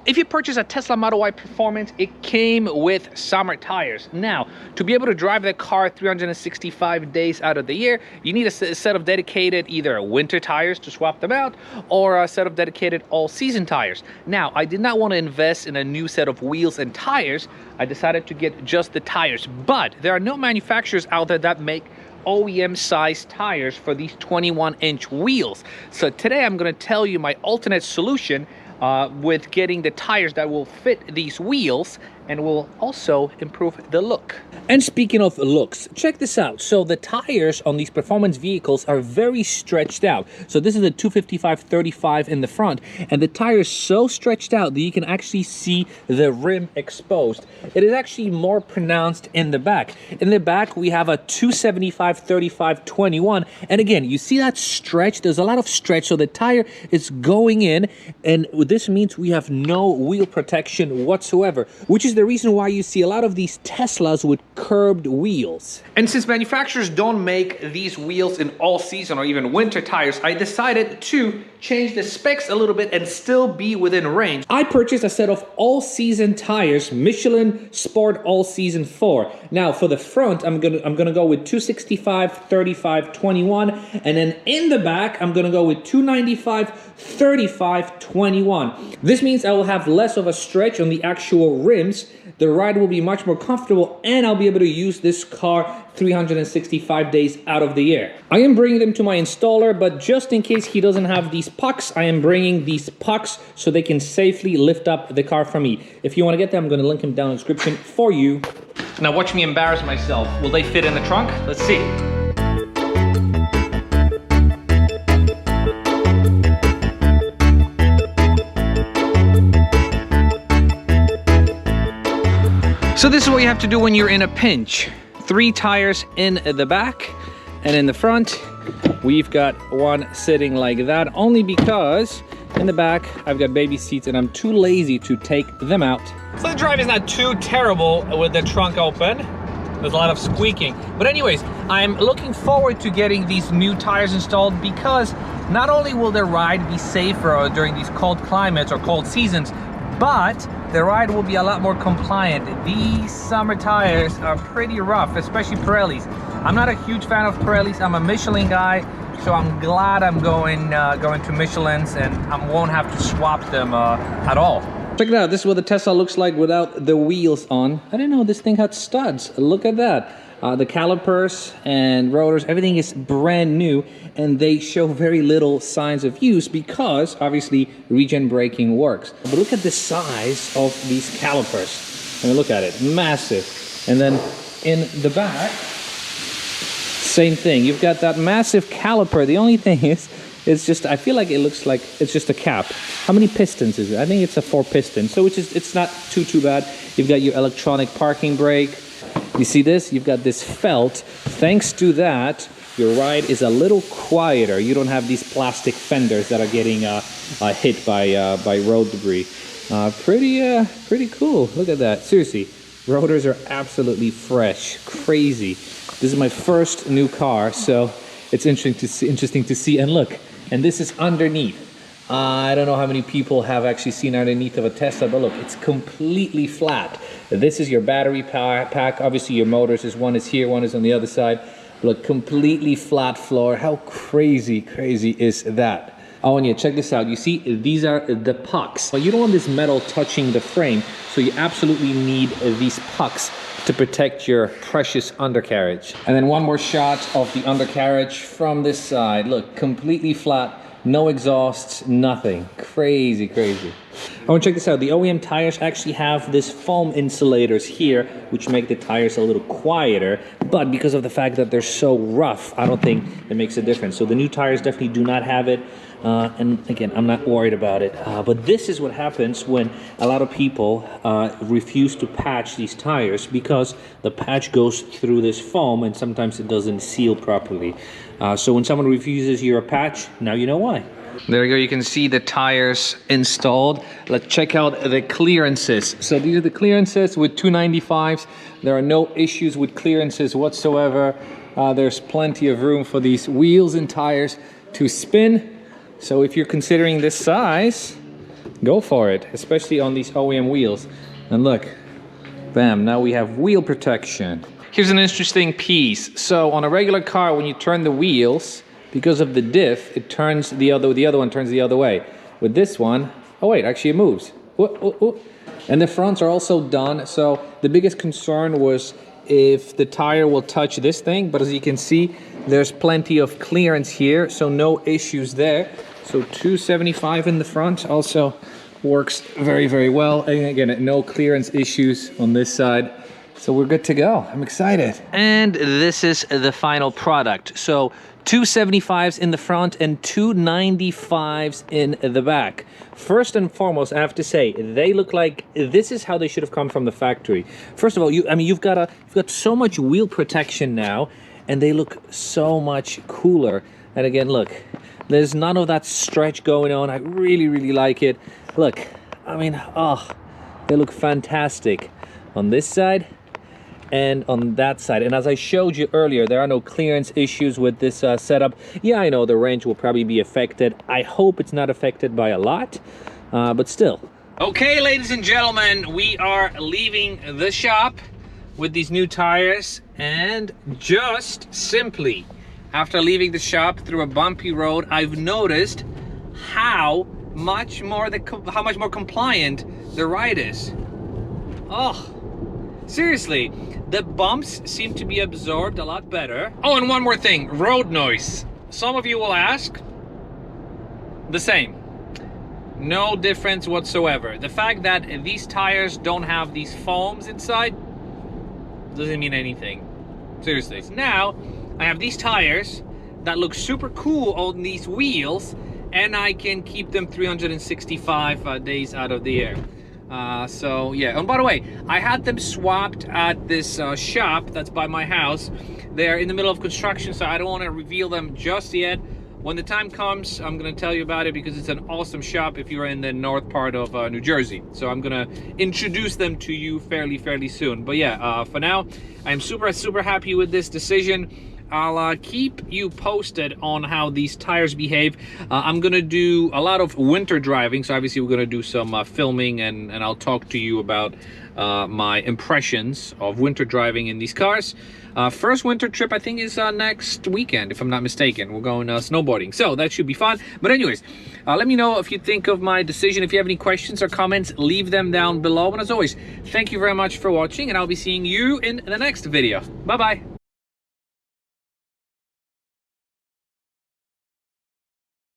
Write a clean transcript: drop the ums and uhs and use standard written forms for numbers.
If you purchase a Tesla Model Y Performance, it came with summer tires. Now, to be able to drive the car 365 days out of the year, you need a set of dedicated either winter tires to swap them out, or a set of dedicated all-season tires. Now, I did not want to invest in a new set of wheels and tires. I decided to get just the tires, but there are no manufacturers out there that make OEM size tires for these 21-inch wheels. So today I'm going to tell you my alternate solution with getting the tires that will fit these wheels and will also improve the look. And speaking of looks, check this out. So the tires on these performance vehicles are very stretched out. So this is a 255/35 in the front, and the tire is so stretched out that you can actually see the rim exposed. It is actually more pronounced in the back. In the back, we have a 275/35/21, and again, you see that stretch? There's a lot of stretch, so the tire is going in, and this means we have no wheel protection whatsoever, which is the reason why you see a lot of these Teslas with curbed wheels. And since manufacturers don't make these wheels in all season or even winter tires, I decided to change the specs a little bit and still be within range. I purchased a set of all-season tires, Michelin Sport All Season 4. Now for the front, I'm gonna go with 265/35/21, and then in the back, I'm gonna go with 295/35/21. This means I will have less of a stretch on the actual rims. The ride will be much more comfortable, and I'll be able to use this car 365 days out of the year. I am bringing them to my installer, but just in case he doesn't have these pucks, I am bringing these pucks so they can safely lift up the car for me. If you want to get them, I'm going to link them down in the description for you. Now watch me embarrass myself. Will they fit in the trunk? Let's see. So this is what you have to do when you're in a pinch. 3 tires in the back, and in the front, we've got one sitting like that, only because in the back, I've got baby seats and I'm too lazy to take them out. So the drive is not too terrible with the trunk open. There's a lot of squeaking. But anyways, I'm looking forward to getting these new tires installed, because not only will the ride be safer during these cold climates or cold seasons, but the ride will be a lot more compliant. These summer tires are pretty rough, especially Pirellis. I'm not a huge fan of Pirellis. I'm a Michelin guy, so I'm glad I'm going to Michelin's, and I won't have to swap them at all. Check it out. This is what the Tesla looks like without the wheels on. I didn't know this thing had studs. Look at that. The calipers and rotors, everything is brand new, and they show very little signs of use because obviously regen braking works. But look at the size of these calipers. I mean, look at it, massive. And then in the back, same thing. You've got that massive caliper. The only thing is, it's just, I feel like it looks like it's just a cap. How many pistons is it? I think it's a 4 piston, so it's not too bad. You've got your electronic parking brake. You see this? You've got this felt. Thanks to that, your ride is a little quieter. You don't have these plastic fenders that are getting hit by road debris. Pretty cool. Look at that. Seriously, rotors are absolutely fresh. Crazy. This is my first new car, so it's interesting to see. And look, and this is underneath. I don't know how many people have actually seen underneath of a Tesla, but look, it's completely flat. This is your battery pack. Obviously your motors is one is here, one is on the other side. Look, completely flat floor. How crazy is that? Oh, and yeah, check this out. You see, these are the pucks. Well, you don't want this metal touching the frame, so you absolutely need these pucks to protect your precious undercarriage. And then one more shot of the undercarriage from this side. Look, completely flat. No exhausts, nothing. Crazy. Oh, and check this out. The OEM tires actually have this foam insulators here, which make the tires a little quieter. But because of the fact that they're so rough, I don't think it makes a difference. So the new tires definitely do not have it. And again, I'm not worried about it. But this is what happens when a lot of people refuse to patch these tires, because the patch goes through this foam and sometimes it doesn't seal properly. So when someone refuses your patch, now you know why. There you go, you can see the tires installed. Let's check out the clearances. So these are the clearances with 295s. There are no issues with clearances whatsoever. There's plenty of room for these wheels and tires to spin. So if you're considering this size, go for it, especially on these OEM wheels. And look, bam, now we have wheel protection. Here's an interesting piece. So on a regular car, when you turn the wheels, because of the diff, it turns the other one turns the other way. With this one, oh wait, actually it moves. And the fronts are also done. So the biggest concern was if the tire will touch this thing, but as you can see, there's plenty of clearance here, so no issues there. So 275 in the front also works very, very well. And again, no clearance issues on this side. So we're good to go. I'm excited. And this is the final product. So 275s in the front and 295s in the back. First and foremost, I have to say, they look like this is how they should have come from the factory. First of all, you've got so much wheel protection now, and they look so much cooler. And again, look, there's none of that stretch going on. I really, really like it. Look, I mean, oh, they look fantastic on this side and on that side. And as I showed you earlier, there are no clearance issues with this setup. Yeah, I know the range will probably be affected. I hope it's not affected by a lot, but still. Okay, ladies and gentlemen, we are leaving the shop with these new tires, and just simply after leaving the shop through a bumpy road, I've noticed how much more compliant the ride is. Oh, seriously, the bumps seem to be absorbed a lot better. Oh, and one more thing, road noise. Some of you will ask, the same. No difference whatsoever. The fact that these tires don't have these foams inside doesn't mean anything. Seriously. Now, I have these tires that look super cool on these wheels, and I can keep them 365 days out of the year. So yeah, and by the way, I had them swapped at this shop that's by my house. They're in the middle of construction, so I don't want to reveal them just yet. When the time comes, I'm going to tell you about it, because it's an awesome shop if you're in the north part of New Jersey. So I'm going to introduce them to you fairly soon. But yeah, for now, I'm super happy with this decision. I'll keep you posted on how these tires behave. I'm gonna do a lot of winter driving, so obviously we're gonna do some filming, and I'll talk to you about my impressions of winter driving in these cars. First winter trip, I think, is next weekend, if I'm not mistaken. We're going snowboarding, so that should be fun. But anyways, let me know if you think of my decision. If you have any questions or comments, leave them down below. And as always, thank you very much for watching, and I'll be seeing you in the next video. Bye bye.